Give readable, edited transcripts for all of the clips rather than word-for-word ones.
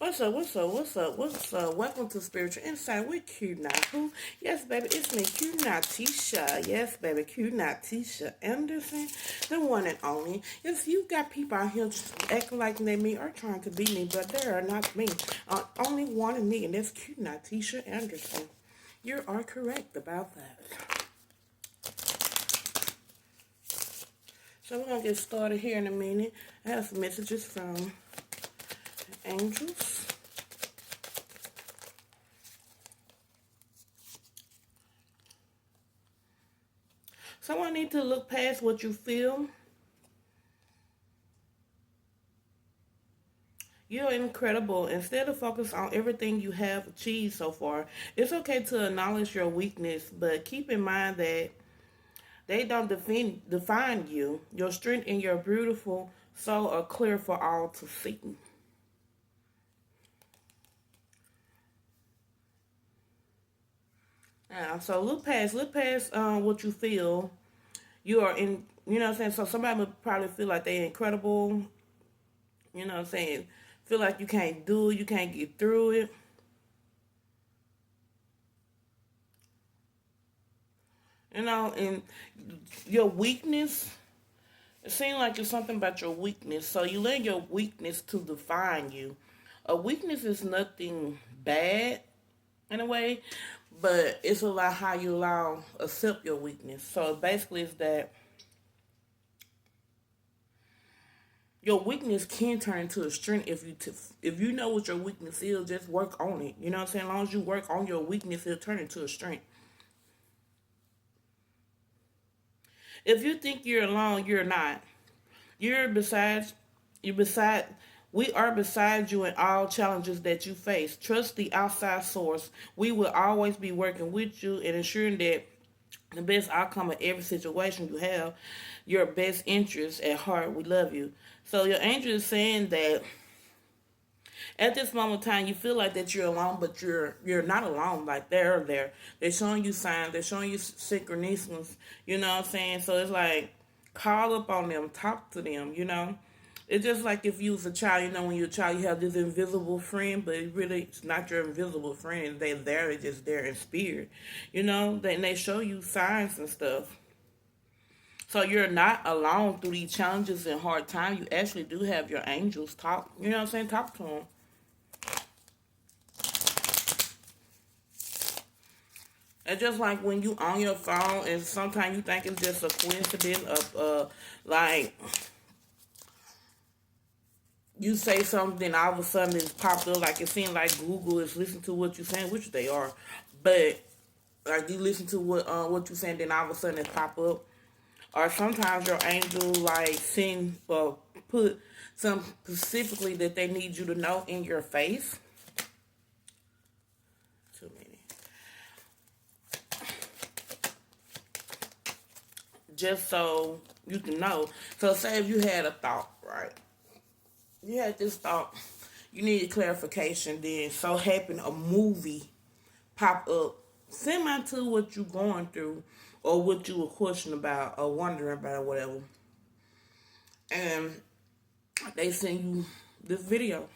What's up, what's up, what's up, what's up? Welcome to Spiritual Insight with Q Not Who. Yes, baby, it's me, Q Natisha. Yes, baby, Q Natisha Anderson, the one and only. Yes, you got people out here acting like they me or trying to be me, but they are not me. Only one and me, and that's Q Natisha Anderson. You are correct about that. So we're gonna get started here in a minute. I have some messages from angels. Someone need to look past what you feel. You're incredible. Instead of focus on everything you have achieved so far, it's okay to acknowledge your weakness, but keep in mind that they don't define you. Your strength and your beautiful soul are clear for all to see. So look past what you feel. You are in, you know what I'm saying? So somebody would probably feel like they're incredible, you know what I'm saying? Feel like you can't do it, you can't get through it. You know, and your weakness, it seems like it's something about your weakness. So you let your weakness to define you. A weakness is nothing bad in a way, but it's a lot how you accept your weakness. So basically it's that your weakness can turn into a strength if you know what your weakness is, just work on it. You know what I'm saying? As long as you work on your weakness, it'll turn into a strength. If you think you're alone, you're not. You're besides you're beside we are beside you in all challenges that you face. Trust the outside source. We will always be working with you and ensuring that the best outcome of every situation you have, your best interest at heart. We love you. So your angel is saying that at this moment in time you feel like that you're alone, but you're not alone. Like they're there. They're showing you signs, they're showing you synchronisms, you know what I'm saying? So it's like call up on them, talk to them, you know. It's just like if you was a child, you know, when you're a child, you have this invisible friend, but it really it's not your invisible friend. They're there, they're just there in spirit, you know. They show you signs and stuff. So you're not alone through these challenges and hard times. You actually do have your angels talk. You know what I'm saying? Talk to them. It's just like when you on your phone and sometimes you think it's just a coincidence of like you say something, all of a sudden it's popped up. Like it seems like Google is listening to what you're saying, which they are. But like you listen to what you're saying, then all of a sudden it pop up. Or sometimes your angel like send or put some specifically that they need you to know in your face. Too many. Just so you can know. So say if you had a thought, right? You had this thought, you needed clarification, then so happened a movie pop up similar to what you going through or what you were questioning about or wondering about or whatever. And they send you this video.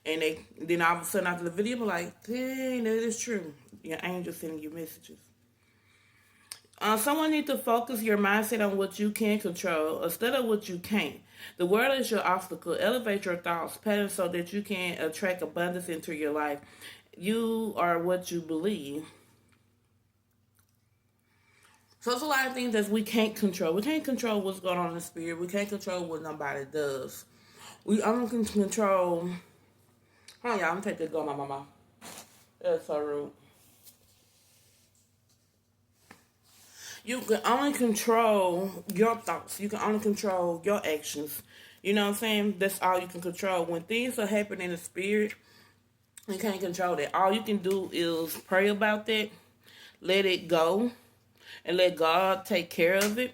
And they then all of a sudden after the video be like, dang, that is true. Your angel sending you messages. Someone needs to focus your mindset on what you can control instead of what you can't. The world is your obstacle. Elevate your thoughts patterns so that you can attract abundance into your life. You are what you believe. So it's a lot of things that we can't control. We can't control what's going on in the spirit. We can't control what nobody does. We only can control. Hold on, y'all. I'm gonna take this go, my mama. That's so rude. You can only control your thoughts. You can only control your actions. You know what I'm saying? That's all you can control. When things are happening in the spirit, you can't control that. All you can do is pray about that, let it go, and let God take care of it.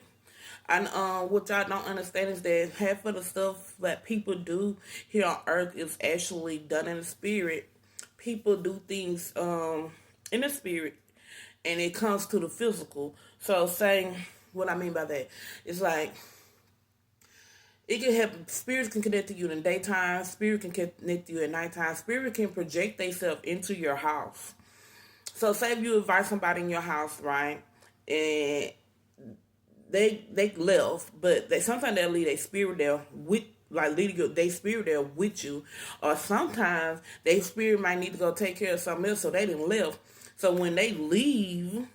And what y'all don't understand is that half of the stuff that people do here on earth is actually done in the spirit. People do things in the spirit and it comes to the physical. So saying what I mean by that, it's like It can help. Spirits can connect to you in the daytime. Spirit can connect to you at nighttime. Spirit can project themselves into your house. So say if you invite somebody in your house, right? And they left, but they sometimes they'll leave their spirit there with like leading your they spirit there with you, or sometimes they spirit might need to go take care of something else, so they didn't live. So when they leave,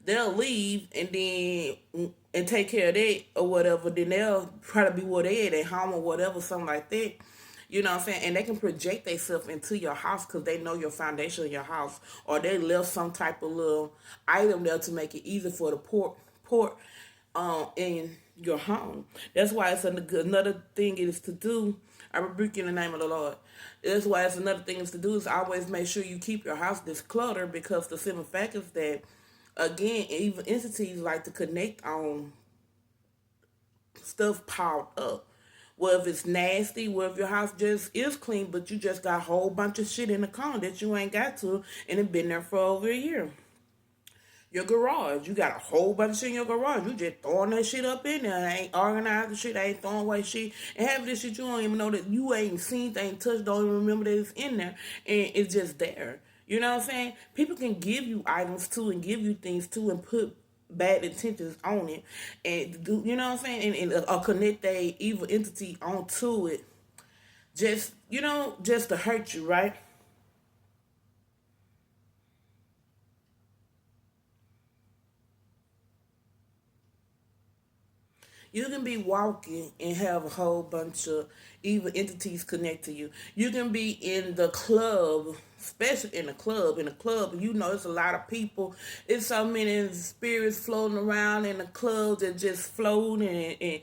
they'll leave and take care of that or whatever. Then they'll probably be where they at home or whatever, something like that. You know what I'm saying? And they can project themselves into your house because they know your foundation of your house, or they left some type of little item there to make it easy for the port in your home. That's why it's another thing is to do. I rebuke you in the name of the Lord. That's why it's another thing is to do is always make sure you keep your house discluttered, because the simple fact is that again, even entities like to connect on stuff piled up. Well, if it's nasty, well, if your house just is clean, but you just got a whole bunch of shit in the corner that you ain't got to, and it been there for over a year. Your garage, you got a whole bunch of shit in your garage. You just throwing that shit up in there. Ain't organized the shit, ain't throwing away shit. And half of this shit you don't even know that you ain't seen, ain't touched, don't even remember that it's in there. And it's just there. You know what I'm saying? People can give you items too and give you things too and put bad intentions on it. And do you know what I'm saying? And connect a evil entity onto it. Just, just to hurt you, right? You can be walking and have a whole bunch of evil entities connect to you. You can be in the club, especially in the club. In the club, it's a lot of people. It's so many spirits floating around in the club that just floating and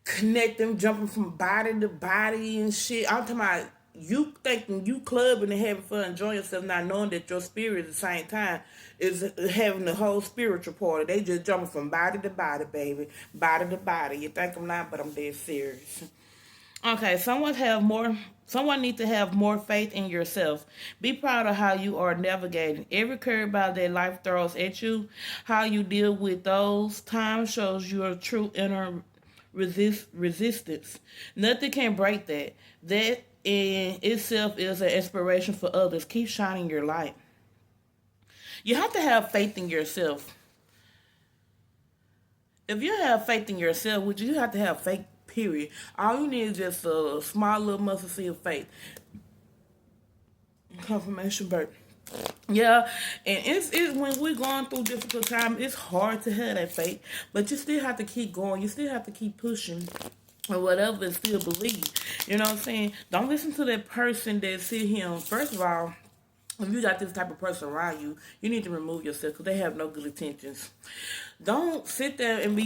connect them, jumping from body to body and shit. I'm talking about you thinking you clubbing and having fun, enjoying yourself, not knowing that your spirit at the same time is having the whole spiritual party. They just jumping from body to body, baby, body to body. You think I'm not, but I'm dead serious. Okay, Someone needs to have more faith in yourself. Be proud of how you are navigating every curveball that life throws at you. How you deal with those times shows your true inner resistance. Nothing can break that. That in itself is an inspiration for others. Keep shining your light. You have to have faith in yourself. If you have faith in yourself, which you have to have faith, period. All you need is just a small little mustard seed of faith. Confirmation birth. Yeah, and it's when we're going through difficult times, it's hard to have that faith, but you still have to keep going. You still have to keep pushing or whatever and still believe. You know what I'm saying? Don't listen to that person that sit here. First of all, if you got this type of person around you, you need to remove yourself because they have no good intentions. Don't sit there and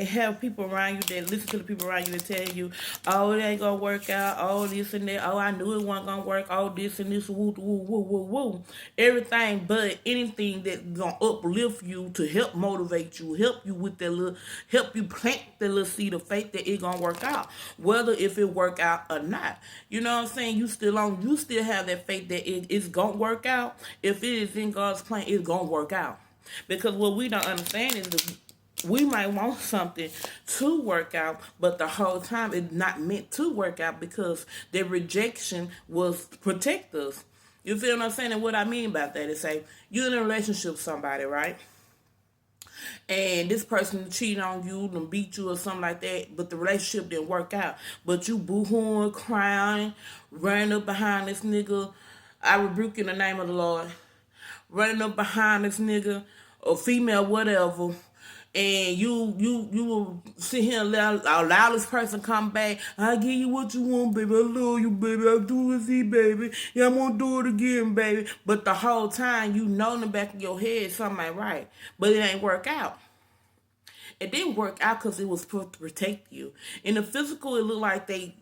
have people around you that listen to the people around you that tell you, oh, it ain't gonna work out, oh, this and that, oh, I knew it wasn't gonna work, oh, this and this, woo, woo, woo, woo, woo. Everything but anything that's gonna uplift you to help motivate you, help you with help you plant the little seed of faith that it gonna work out, whether if it work out or not. You know what I'm saying? You still have that faith that it's gonna work out. If it is in God's plan, it's gonna work out. Because what we don't understand is that we might want something to work out, but the whole time it's not meant to work out because the rejection was protect us. You feel what I'm saying? And what I mean by that is, say you're in a relationship with somebody, right? And this person cheated on you and beat you or something like that, but the relationship didn't work out. But you boo-hooing, crying, running up behind this nigga. I rebuke in the name of the Lord. Running up behind this nigga or female, whatever, and you will sit here and allow this person come back. I give you what you want, baby. I love you, baby. I do it, see, baby. Yeah, I'm gonna do it again, baby. But the whole time you know in the back of your head something ain't right, but it ain't work out. It didn't work out because it was supposed to protect you. In the physical, it looked like they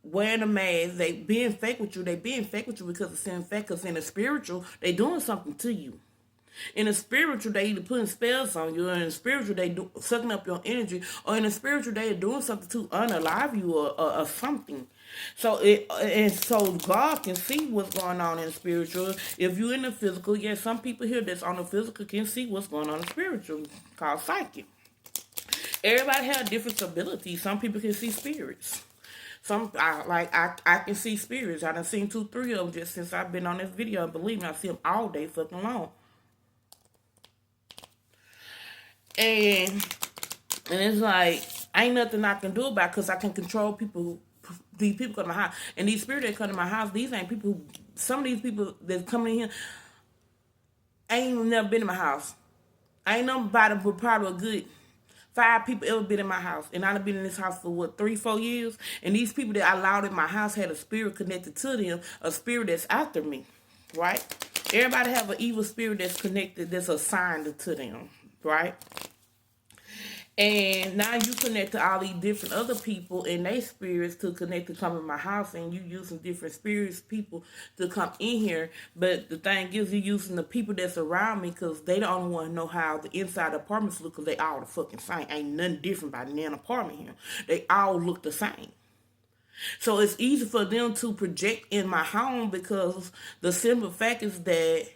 wearing a mask, they being fake with you. They being fake with you because it's in fact. Because in the spiritual, they doing something to you. In the spiritual, they either putting spells on you, or in the spiritual, they sucking up your energy, or in the spiritual, they are doing something to unalive you or something. So God can see what's going on in the spiritual. If you're in the physical, yes, some people here that's on the physical can see what's going on in the spiritual, called psychic. Everybody have different abilities. Some people can see spirits. I can see spirits. I done seen 2, 3 of them just since I've been on this video. And believe me, I see them all day fucking long. And it's like, ain't nothing I can do about it because I can control people. These people come to my house. And these spirits that come to my house, these ain't people who, some of these people that's coming in here ain't even never been in my house. I ain't nobody but probably a good 5 people ever been in my house. And I've been in this house for what, 3, 4 years? And these people that I allowed in my house had a spirit connected to them, a spirit that's after me, right? Everybody have an evil spirit that's connected, that's assigned to them, right? And now you connect to all these different other people and their spirits to connect to come in my house, and you using different spirits, people to come in here. But the thing is, you using the people that's around me because they the only one know how the inside the apartments look because they all the fucking same. Ain't nothing different about an apartment here. They all look the same. So it's easy for them to project in my home because the simple fact is that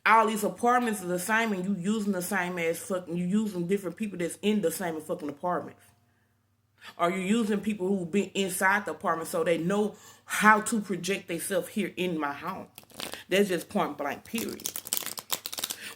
all these apartments are the same and you using the same as fucking, you using different people that's in the same fucking apartment. Or you using people who been inside the apartment so they know how to project themselves here in my home. That's just point blank, period.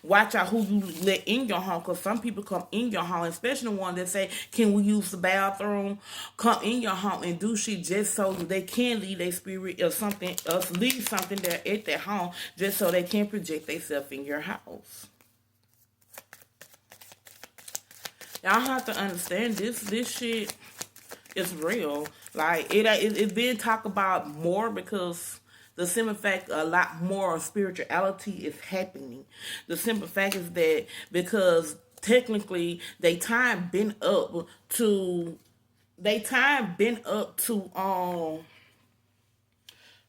Watch out who you let in your home, because some people come in your home, especially the ones that say, can we use the bathroom? Come in your home and do shit just so they can leave their spirit or something else, leave something there at their home just so they can project themselves in your house. Y'all have to understand this shit is real. Like, it's been talked about more because the simple fact a lot more spirituality is happening. The simple fact is that because technically they time been up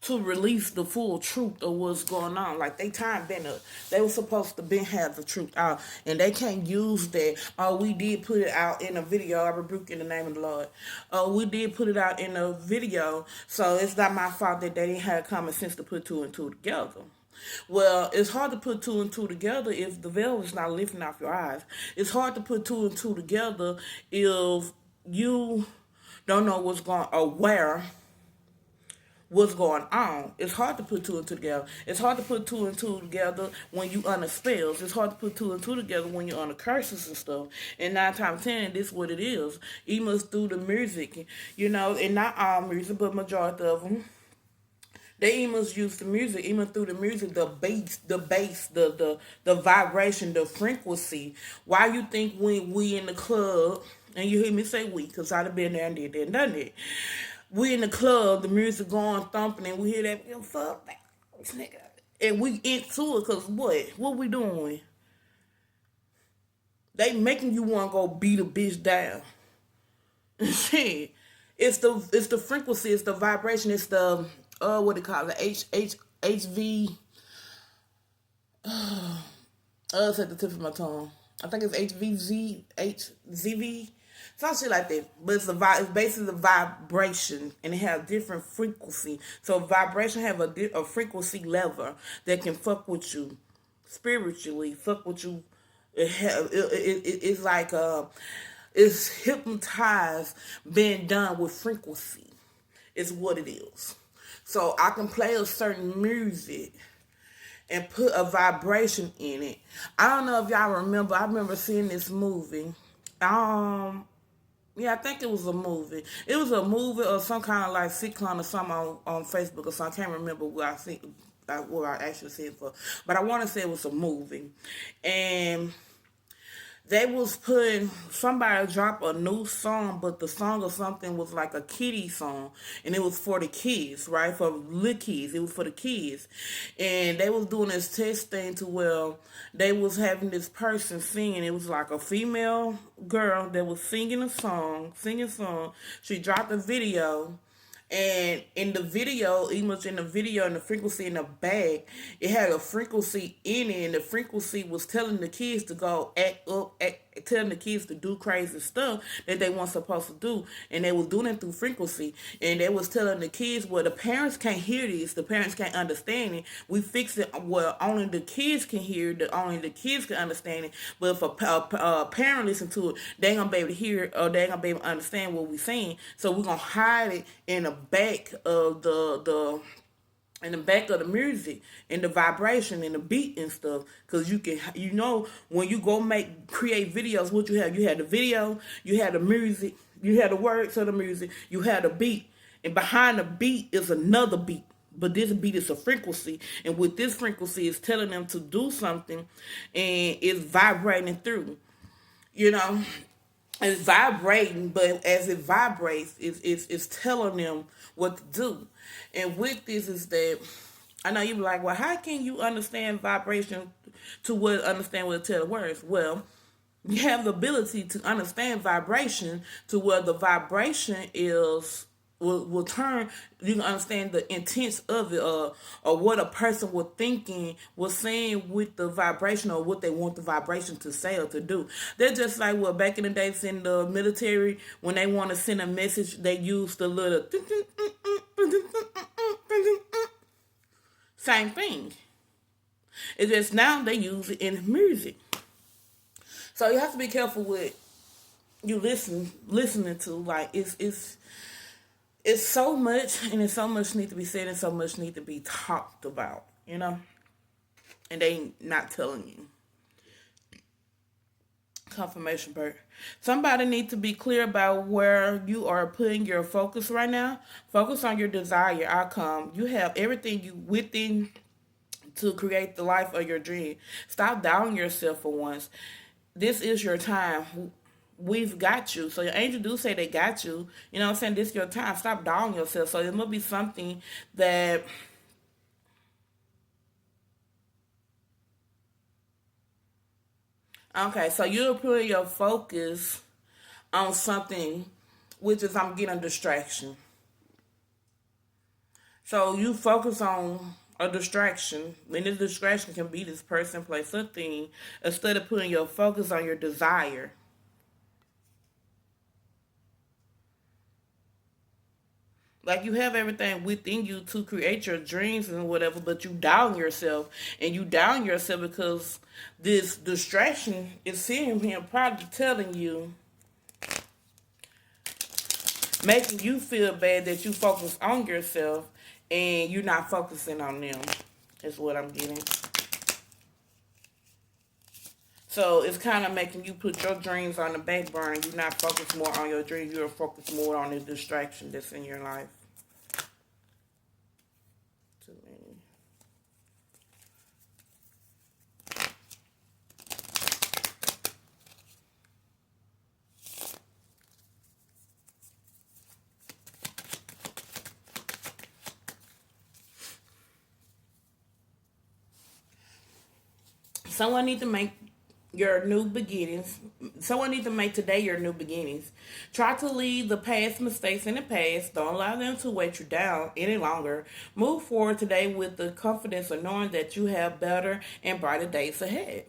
to release the full truth of what's going on. Like, they time been up. They were supposed to been have the truth out. And they can't use that. Oh, we did put it out in a video. I rebuke in the name of the Lord. Oh, we did put it out in a video. So it's not my fault that they didn't have common sense to put 2 and 2 together. Well, it's hard to put 2 and 2 together if the veil is not lifting off your eyes. It's hard to put 2 and 2 together if you don't know what's going on. It's hard to put 2 and 2 together. It's hard to put 2 and 2 together when you under spells. It's hard to put 2 and 2 together when you're under curses and stuff. And 9 times 10, this is what it is. Even through the music, and not all music, but majority of them. They even use the music, even through the music, the bass, the vibration, the frequency. Why you think when we in the club, and you hear me say we, because I'd have been there and did that and done it. We in the club, the music going thumping, and we hear that, fuck that, nigga. And we into it, because what? What we doing? They making you want to go beat a bitch down. Shit. It's the frequency, it's the vibration, it's the, what they call it, HV, it's at the tip of my tongue. I think it's HZV. Some shit like that, but it's basically the vibration, and it has different frequency. So vibration have a frequency level that can fuck with you spiritually, fuck with you. It's like it's hypnotized, being done with frequency. Is what it is. So I can play a certain music and put a vibration in it. I don't know if y'all remember. I remember seeing this movie. Yeah, I think it was a movie. It was a movie or some kind of like sitcom or something on Facebook or something. I can't remember what I actually said for. But I want to say it was a movie. And they was putting, somebody dropped a new song, but the song or something was like a kiddie song. And it was for the kids, right? For little kids. It was for the kids. And they was doing this test thing to where they was having this person singing. It was like a female girl that was singing a song. She dropped a video. And in the video, even in the video and the frequency in the bag, it had a frequency in it, and the frequency was telling the kids to go act up, telling the kids to do crazy stuff that they weren't supposed to do, and they was doing it through frequency, and they was telling the kids, well, the parents can't hear this, the parents can't understand it, we fix it, well, only the kids can hear it, only the kids can understand it, but if a parent listen to it, they ain't gonna be able to hear it, or they ain't gonna be able to understand what we saying, so we're gonna hide it in the back of the in the back of the music and the vibration and the beat and stuff, because you can, when you go create videos, what you had the video, you had the music, you had the words of the music, you had the beat, and behind the beat is another beat, but this beat is a frequency, and with this frequency is telling them to do something, and it's vibrating through, you know it's vibrating, but as it vibrates, it's telling them what to do. And with this is that, I know you be like, well, how can you understand vibration understand what to tell the words? Well, you have the ability to understand vibration to where the vibration will turn, you can understand the intents of it, or what a person was saying with the vibration, or what they want the vibration to say or to do. They're just like, well, back in the days in the military, when they want to send a message, they use the little same thing. It's just now they use it in music. So you have to be careful with you listening to. Like, it's so much, and it's so much need to be said, and so much need to be talked about, and they not telling you. Confirmation, Bert. Somebody need to be clear about where you are putting your focus right now. Focus on your desire, your outcome. You have everything you within to create the life of your dream. Stop doubting yourself for once. This is your time. We've got you. So your angel do say they got you. You know what I'm saying? This is your time. Stop doubting yourself. So it must be something that okay, so you're putting your focus on something, which is I'm getting a distraction. So you focus on a distraction, and this distraction can be this person, place, or thing, instead of putting your focus on your desire. Like, you have everything within you to create your dreams and whatever, but you down yourself. And you down yourself because this distraction is sitting here probably telling you, making you feel bad that you focus on yourself and you're not focusing on them, is what I'm getting. So it's kind of making you put your dreams on the back burner. You're not focused more on your dreams. You're focused more on the distraction that's in your life. Too many. Someone need to make your new beginnings. Someone needs to make today your new beginnings. Try to leave the past mistakes in the past. Don't allow them to weight you down any longer. Move forward today with the confidence of knowing that you have better and brighter days ahead.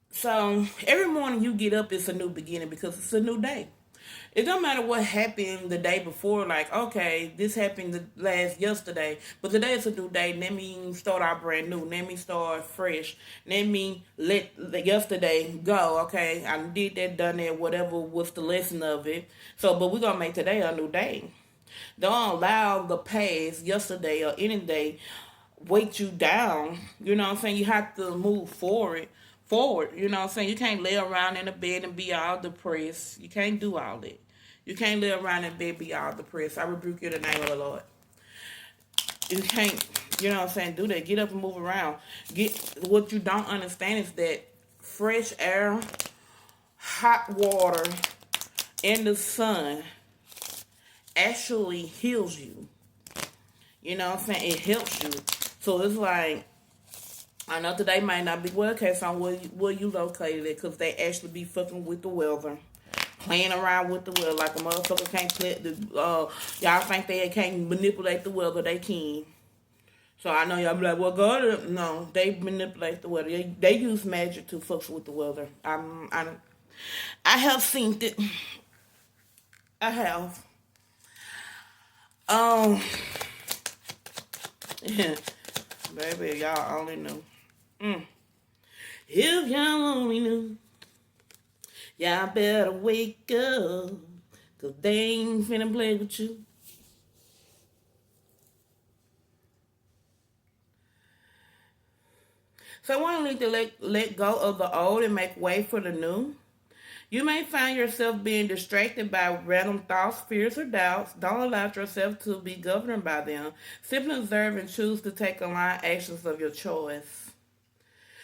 So every morning you get up, it's a new beginning because it's a new day. It don't matter what happened the day before. Like, okay, this happened the last yesterday, but today is a new day. Let me start out brand new. Let me start fresh. Let me let the yesterday go. Okay, I did that, done that, whatever was the lesson of it. So, but we're gonna make today a new day. Don't allow the past, yesterday, or any day weight you down. You know what I'm saying? You have to move forward. You know what I'm saying? You can't lay around in the bed and be all depressed. You can't do all that. You can't lay around in bed and be all depressed. I rebuke you in the name of the Lord. You can't, you know what I'm saying, do that. Get up and move around. What you don't understand is that fresh air, hot water, and the sun actually heals you. You know what I'm saying? It helps you. So it's like, I know today might not be well, okay, so where you located it, because they actually be fucking with the weather. Playing around with the weather like a motherfucker can't play y'all think they can't manipulate the weather, they can. So I know y'all be like, well, God, no, they manipulate the weather. They use magic to fuck with the weather. I have seen it. I have. Um, baby, y'all only knew. Mm. If y'all only knew, y'all better wake up, 'cause they ain't finna play with you. Someone need to let go of the old and make way for the new. You may find yourself being distracted by random thoughts, fears, or doubts. Don't allow yourself to be governed by them. Simply observe and choose to take aligned actions of your choice.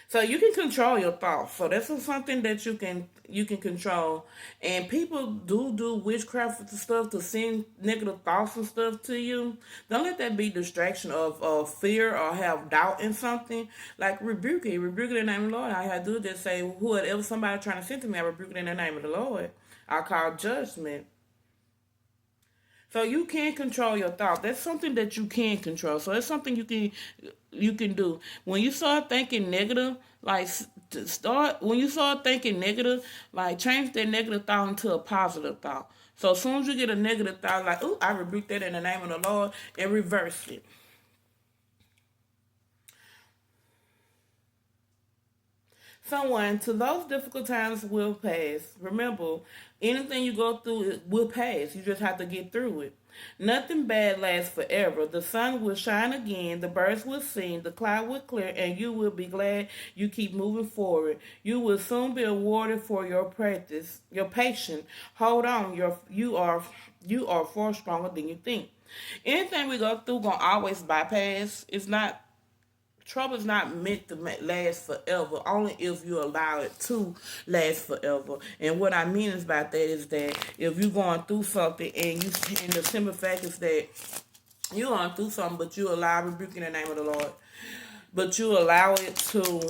So you can control your thoughts. So this is something that you can control. And people do witchcraft with the stuff to send negative thoughts and stuff to you. Don't let that be distraction of fear or have doubt in something. Like rebuke it in the name of the Lord. All I have to do is just say, whoever somebody trying to send to me, I rebuke it in the name of the Lord. I call judgment. So you can control your thoughts. That's something that you can control. So it's something you can do. When you start thinking negative, like start when you start thinking negative, like change that negative thought into a positive thought. So as soon as you get a negative thought, like, "Ooh, I rebuke that in the name of the Lord," and reverse it. Someone to those difficult times will pass. Remember, anything you go through it will pass. You just have to get through it. Nothing bad lasts forever. The sun will shine again, the birds will sing, the cloud will clear, and you will be glad you keep moving forward. You will soon be awarded for your practice, your patience. Hold on, you are far stronger than you think. Anything we go through gonna always bypass. It's not Trouble is not meant to last forever, only if you allow it to last forever. And what I mean is about that is that if you're going through something and the simple fact is that you're going through something, but you allow rebuke in the name of the Lord, but you allow it to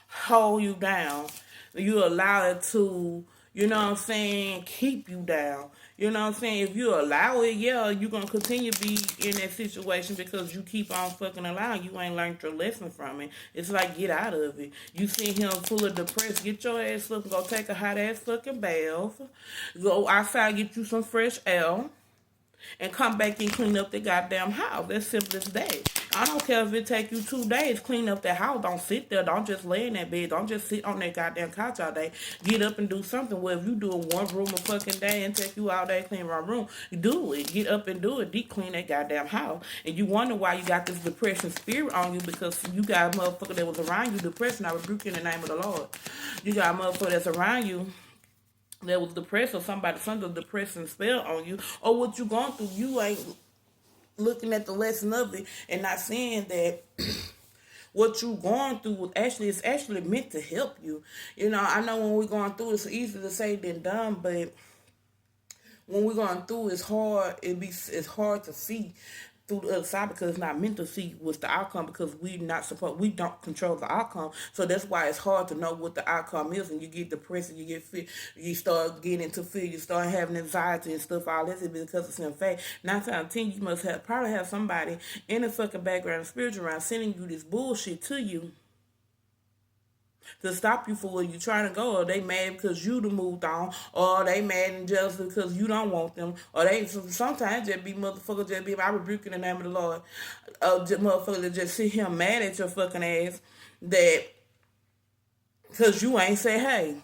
hold you down. You allow it to, you know what I'm saying, keep you down. You know what I'm saying? If you allow it, yeah, you're going to continue to be in that situation because you keep on fucking allowing. You ain't learned your lesson from it. It's like, get out of it. You see him full of depressed. Get your ass up and go take a hot ass fucking bath. Go outside, get you some fresh air and come back and clean up the goddamn house. That's simple as that. I don't care if it take you 2 days clean up that house. Don't sit there. Don't just lay in that bed. Don't just sit on that goddamn couch all day. Get up and do something. Well, if you do one room a fucking day and take you all day clean my room, do it. Get up and do it. Deep clean that goddamn house. And you wonder why you got this depression spirit on you because you got a motherfucker that was around you depression. I rebuke you in the name of the Lord. You got a motherfucker that's around you that was depressed or somebody under depressing spell on you or what you going through, you ain't looking at the lesson of it and not seeing that what you going through was actually it's actually meant to help you. You know, I know when we're going through it's easy to say than done, but when we're going through it's hard. It's hard to see through the other side because it's not meant to see what's the outcome because we don't control the outcome. So that's why it's hard to know what the outcome is, and you get depressed and you get fear, you start getting into fear, you start having anxiety and stuff. All this is because it's in fact 9 times 10 you must have probably have somebody in the fucking background spiritual around sending you this bullshit to you to stop you for where you trying to go, or they mad because you done moved on, or they mad and jealous because you don't want them, or they sometimes just be motherfuckers just be I rebuke in the name of the Lord, just motherfuckers that just sit here mad at your fucking ass that because you ain't say hey.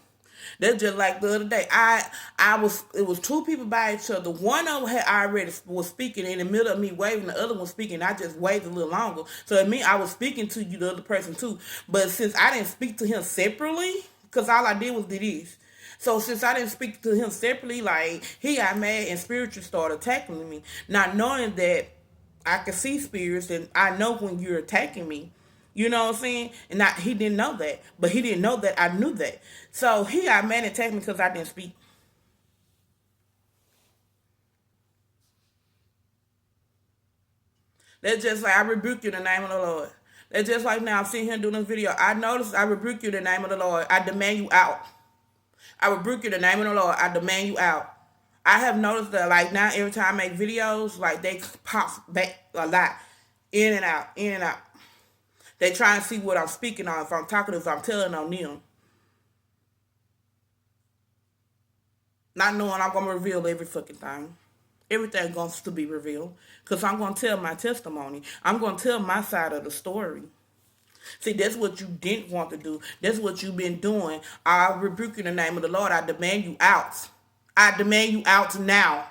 That's just like the other day. It was two people by each other. One of them had already was speaking in the middle of me waving. The other one speaking. I just waved a little longer. So it mean I was speaking to you, the other person too. But since I didn't speak to him separately, because all I did was do this. So since I didn't speak to him separately, like he got mad and spiritually started attacking me, not knowing that I can see spirits and I know when you're attacking me. You know what I'm saying? And he didn't know that. But he didn't know that I knew that. So he got mad and attacked me because I didn't speak. That's just like I rebuke you in the name of the Lord. That's just like now I'm sitting here doing this video. I noticed I rebuke you in the name of the Lord. I demand you out. I rebuke you in the name of the Lord. I demand you out. I have noticed that like now every time I make videos, like they pop back a lot. In and out, in and out. They try and see what I'm speaking on, if I'm talking, if I'm telling on them. Not knowing I'm gonna reveal every fucking thing. Everything going to be revealed. Because I'm gonna tell my testimony. I'm gonna tell my side of the story. See, that's what you didn't want to do. That's what you've been doing. I rebuke you in the name of the Lord. I demand you out. I demand you out now.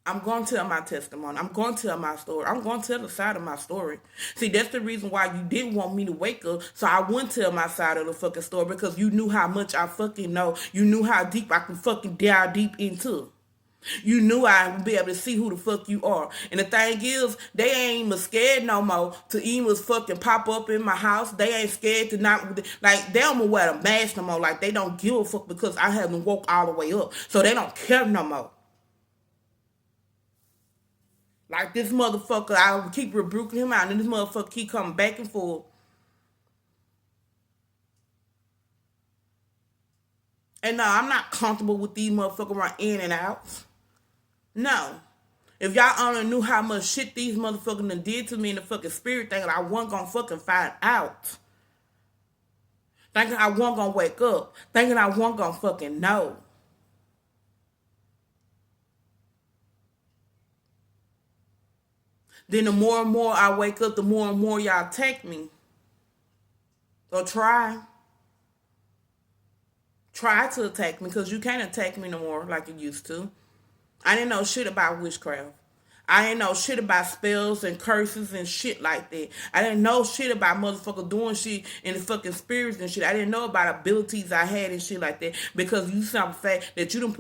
I'm going to tell my testimony. I'm going to tell my story. I'm going to tell the side of my story. See, that's the reason why you didn't want me to wake up, so I wouldn't tell my side of the fucking story, because you knew how much I fucking know. You knew how deep I can fucking dive deep into. You knew I would be able to see who the fuck you are. And the thing is, they ain't even scared no more to even fucking pop up in my house. They ain't scared to not, like, they don't wear a mask no more. Like, they don't give a fuck because I haven't woke all the way up. So they don't care no more. Like, this motherfucker, I keep rebuking him out, and this motherfucker keep coming back and forth. And no, I'm not comfortable with these motherfuckers run in and out. No. If y'all only knew how much shit these motherfuckers done did to me in the fucking spirit, thinking I wasn't gonna fucking find out. Thinking I wasn't gonna wake up. Thinking I wasn't gonna fucking know. Then the more and more I wake up, the more and more y'all take me. Or try. Try to attack me, because you can't attack me no more like you used to. I didn't know shit about witchcraft. I didn't know shit about spells and curses and shit like that. I didn't know shit about motherfuckers doing shit in the fucking spirits and shit. I didn't know about abilities I had and shit like that, because you saw the fact that you done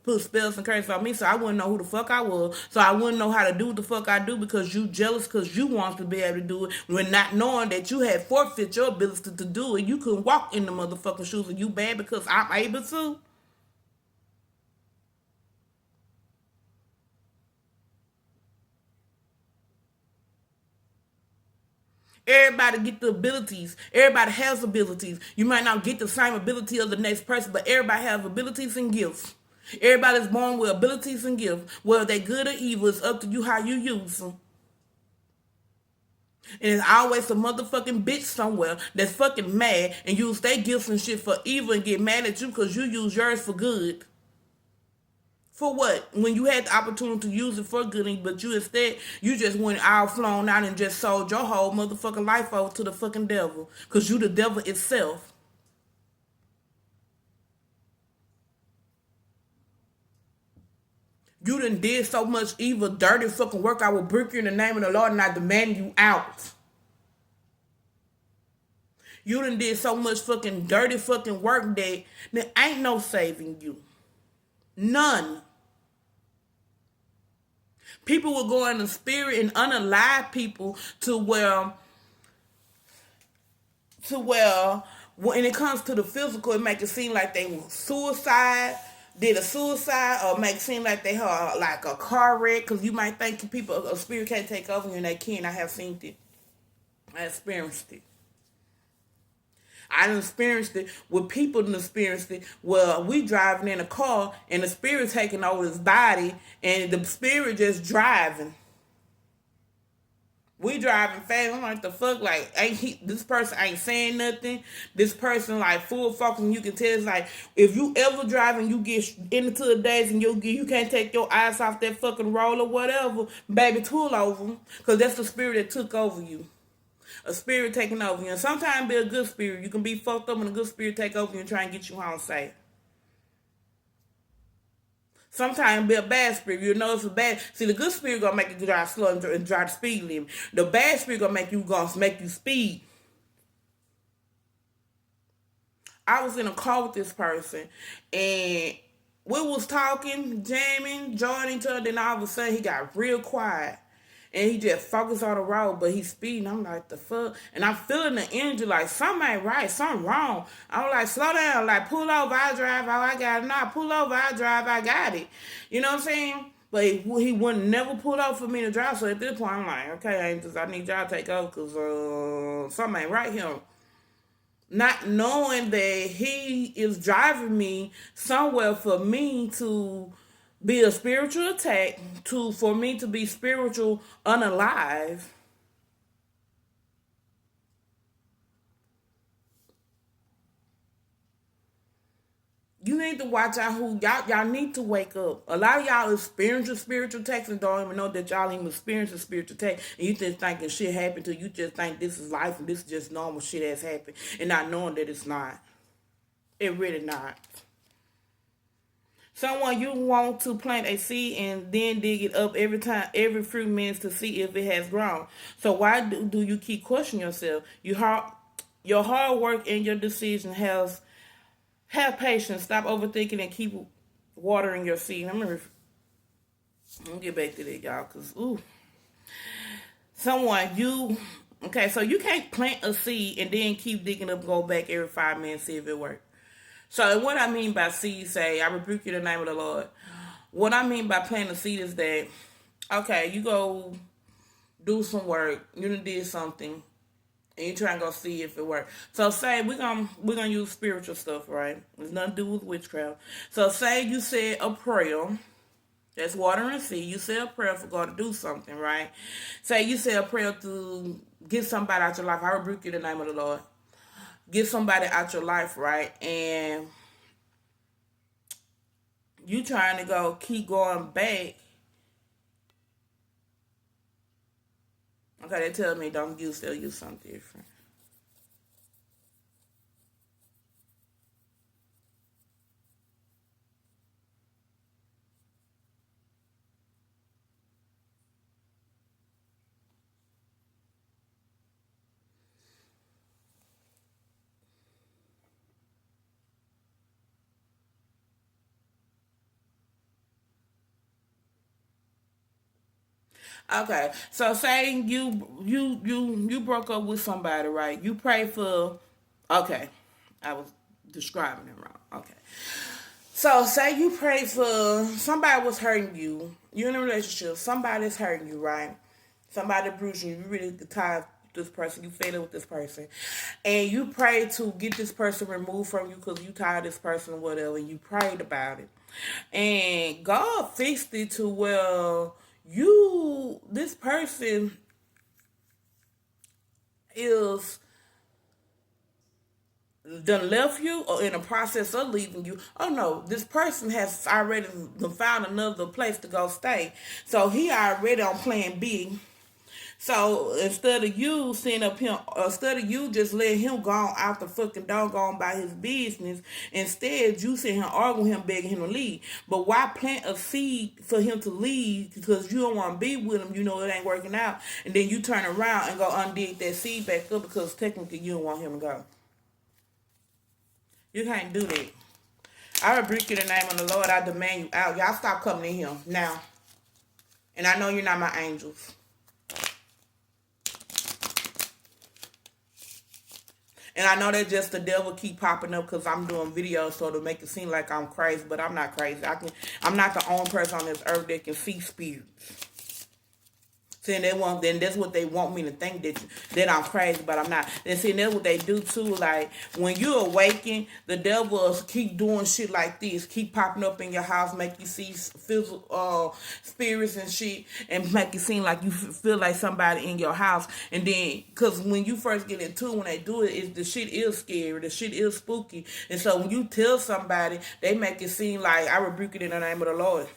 put spells and curses on me, so I wouldn't know who the fuck I was. So I wouldn't know how to do what the fuck I do, because you jealous because you want to be able to do it, when not knowing that you had forfeit your ability to do it. You couldn't walk in the motherfucking shoes, and you bad because I'm able to. Everybody get the abilities. Everybody has abilities. You might not get the same ability of the next person, but everybody has abilities and gifts. Everybody's born with abilities and gifts. Whether they good or evil, it's up to you how you use them. And there's always a motherfucking bitch somewhere that's fucking mad and use their gifts and shit for evil and get mad at you because you use yours for good. For what? When you had the opportunity to use it for good, but you instead, you just went all flown out and just sold your whole motherfucking life over to the fucking devil. Because you the devil itself. You done did so much evil, dirty fucking work. I will break you in the name of the Lord and I demand you out. You done did so much fucking dirty fucking work that there ain't no saving you. None. People will go in the spirit and unalive people to where when it comes to the physical, it make it seem like they did a suicide, or make it seem like they had like a car wreck, because you might think people, a spirit can't take over you, and they can. I have seen it. I experienced it. I done experienced it with people done experienced it. Well, we driving in a car and the spirit taking over his body and the spirit just driving. We driving fast. I'm like, the fuck, like, this person ain't saying nothing. This person like full focus, and you can tell it's like, if you ever drive and you get into the days and you can't take your eyes off that fucking road or whatever, baby, pull over, because that's the spirit that took over you. A spirit taking over you. And sometimes be a good spirit. You can be fucked up and a good spirit take over you and try and get you home safe. Sometimes be a bad spirit. You know it's a bad. See, the good spirit gonna make you drive slow and drive the speed limit. The bad spirit gonna make you speed. I was in a car with this person and we was talking, jamming, joining each other, then all of a sudden he got real quiet. And he just focused on the road, but he's speeding. I'm like, the fuck? And I'm feeling the energy like, something ain't right, something wrong. I'm like, slow down, like, pull over, I drive, oh, I got it. Nah, pull over, I drive, I got it. You know what I'm saying? But he wouldn't never pull over for me to drive. So at this point, I'm like, okay, angels, I need y'all to take over because something ain't right here. Not knowing that he is driving me somewhere for me to be a spiritual attack to for me to be spiritual unalive. You need to watch out who y'all need to wake up. A lot of y'all experiencing spiritual attacks and don't even know that y'all even experiencing spiritual attack. And you just thinking shit happened to you. You just think this is life and this is just normal shit that's happened. And not knowing that it's not. It really not. Someone you want to plant a seed and then dig it up every few minutes to see if it has grown. So why do you keep questioning yourself? Your hard work and your decision has have patience. Stop overthinking and keep watering your seed. I'm gonna get back to that, y'all, cause ooh, someone you okay. So you can't plant a seed and then keep digging up, go back every 5 minutes see if it works. So what I mean by seed, say I rebuke you in the name of the Lord. What I mean by planting a seed is that okay, you go do some work, you done did something, and you try and go see if it works. So say we're gonna use spiritual stuff, right? It's nothing to do with witchcraft. So say you said a prayer. That's water and seed. You said a prayer for God to do something, right? Say you said a prayer to get somebody out your life. I rebuke you in the name of the Lord. Get somebody out your life, right? And you trying to go keep going back. Okay, they tell me don't use, they'll use something different. Okay, so say you broke up with somebody, right? You pray for. Okay, I was describing it wrong. Okay, so say you pray for somebody was hurting you. You're in a relationship. Somebody's hurting you, right? Somebody bruised you. You really tired with this person. You fed up with this person, and you pray to get this person removed from you because you tired of this person or whatever. You prayed about it, and God fixed it to well you this person is done left you or in the process of leaving you. Oh no, this person has already found another place to go stay. So he already on plan B. So instead of you seeing up him, instead of you just letting him go on out the fucking door, go on by his business, instead you sitting here arguing with him, begging him to leave. But why plant a seed for him to leave because you don't want to be with him? You know it ain't working out, and then you turn around and go undig that seed back up because technically you don't want him to go. You can't do that. I rebuke you in the name of the Lord. I demand you out. Y'all stop coming in here now. And I know you're not my angels. And I know that just the devil keep popping up because I'm doing videos so to make it seem like I'm crazy, but I'm not crazy. I'm not the only person on this earth that can see spirits. See, then that's what they want me to think that I'm crazy, but I'm not. And see, that's what they do too. Like when you awaken, the devil will keep doing shit like this, keep popping up in your house, make you see physical spirits and shit, and make it seem like you feel like somebody in your house. And then, cause when you first get into it, when they do it, the shit is scary, the shit is spooky. And so when you tell somebody, they make it seem like I rebuke it in the name of the Lord.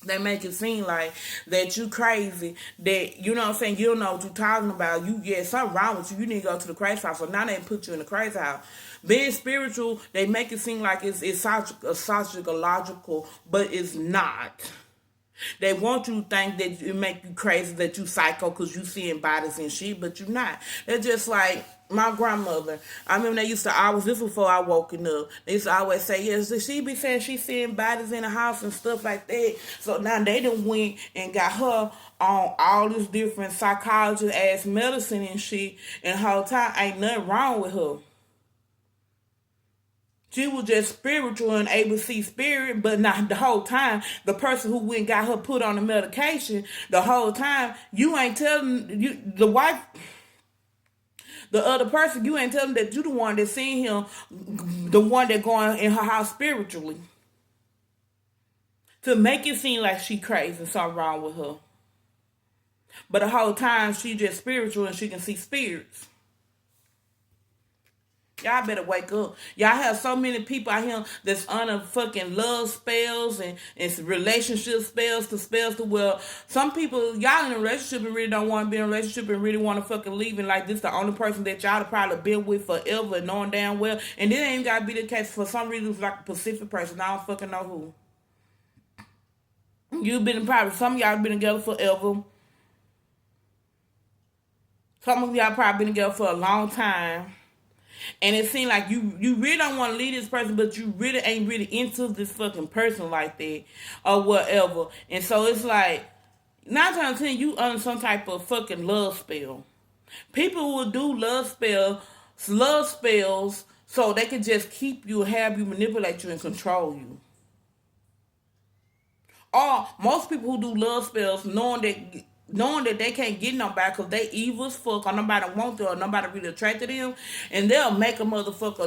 They make it seem like that you crazy, that you know what I'm saying, you don't know what you're talking about. Something wrong with you. You need to go to the crazy house. So now they put you in the crazy house. Being spiritual, they make it seem like it's psychological, but it's not. They want you to think that it make you crazy, that you psycho because you seeing bodies and shit, but you're not. They're just like my grandmother. I remember they used to always, this before I woken up, they used to always say, yes, she be saying she seeing bodies in the house and stuff like that. So now they done went and got her on all this different psychologist ass medicine and shit, and the whole time ain't nothing wrong with her. She was just spiritual and able to see spirit, but not the whole time. The person who went and got her put on the medication, the whole time, you ain't telling you the wife, the other person, you ain't telling that you the one that seen him, the one that going in her house spiritually. to make it seem like she crazy and something wrong with her. But the whole time she just spiritual and she can see spirits. Y'all better wake up. Y'all have so many people out here that's under fucking love spells and relationship spells to where some people, y'all in a relationship and really don't want to be in a relationship and really want to fucking leave, and like this the only person that y'all probably been with forever and knowing damn well. And this ain't gotta be the case. For some reason it's like a Pacific person. I don't fucking know who. You've been probably, some of y'all been together forever. Some of y'all probably been together for a long time. And it seems like you really don't want to leave this person, but you really ain't really into this fucking person like that or whatever. And so it's like, 9 times 10, you under some type of fucking love spell. People will do love spells, so they can just keep you, have you, manipulate you, and control you. Or most people who do love spells, knowing that they can't get nobody because they evil as fuck, or nobody want them, or nobody really attracted them, and they'll make a motherfucker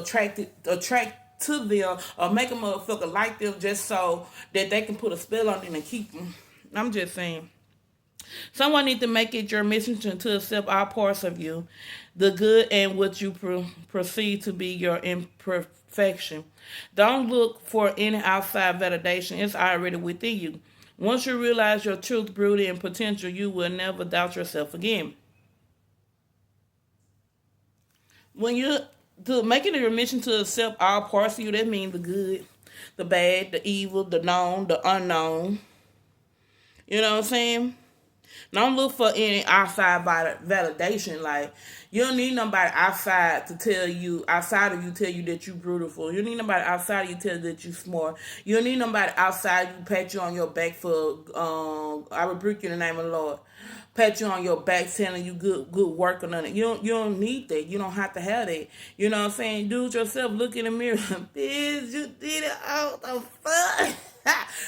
attract to them, or make a motherfucker like them just so that they can put a spell on them and keep them. I'm just saying. Someone needs to make it your mission to accept all parts of you, the good and what you perceive to be your imperfection. Don't look for any outside validation. It's already within you. Once you realize your truth, beauty, and potential, you will never doubt yourself again. When you're making it your mission to accept all parts of you, that means the good, the bad, the evil, the known, the unknown. You know what I'm saying? Don't look for any outside validation. Like, you don't need nobody outside of you tell you that you beautiful. You don't need nobody outside of you tell you that you smart. You don't need nobody outside you pat you on your back for I rebuke you in the name of the Lord. Pat you on your back telling you good work or nothing. You don't need that. You don't have to have that. You know what I'm saying? Do it yourself. Look in the mirror. Bitch, you did it all the fuck.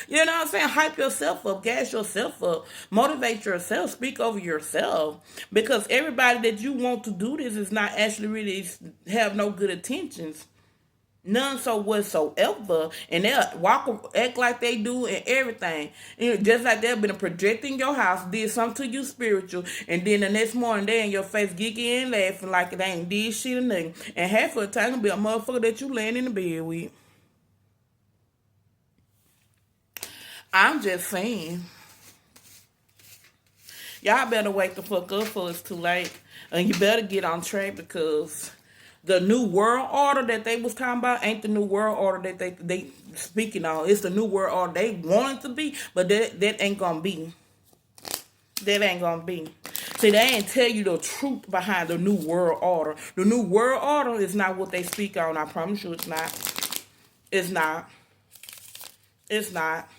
You know what I'm saying? Hype yourself up, gas yourself up, motivate yourself, speak over yourself. Because everybody that you want to do this is not actually really have no good intentions. None so whatsoever. And they'll act like they do and everything. And just like they've been projecting your house, did something to you spiritual, and then the next morning they in your face geeky and laughing like they ain't did shit or nothing. And half of the time it'll be a motherfucker that you laying in the bed with. I'm just saying. Y'all better wake the fuck up before it's too late. And you better get on track, because the new world order that they was talking about ain't the new world order that they speaking on. It's the new world order they want it to be, but that ain't gonna be. That ain't gonna be. See, they ain't tell you the truth behind the new world order. The new world order is not what they speak on. I promise you it's not. It's not. It's not.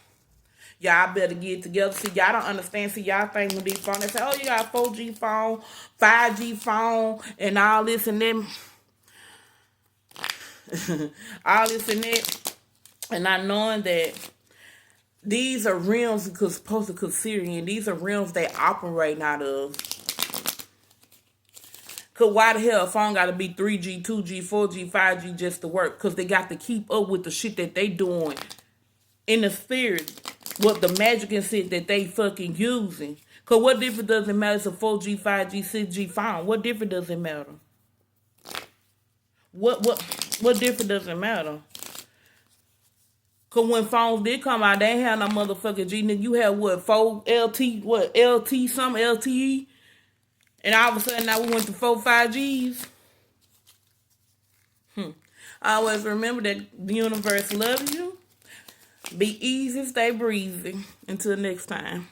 Y'all better get it together. See, y'all don't understand. See, y'all think when these phones, they say, oh, you got a 4G phone, 5G phone, and all this and them. All this and that. And not knowing that these are realms you're supposed to consider, and these are realms they operate out of. Because why the hell a phone got to be 3G, 2G, 4G, 5G just to work? Because they got to keep up with the shit that they doing in the spirit. What the magic and shit that they fucking using. Because what difference does it matter? It's a 4G, 5G, 6G phone. What difference does it matter? What difference does it matter? Because when phones did come out, they ain't have no motherfucking G. You had what, 4 LT, what, LT, some LTE? And all of a sudden now we went to 4 5Gs. I always remember that the universe loves you. Be easy, stay breezy. Until next time.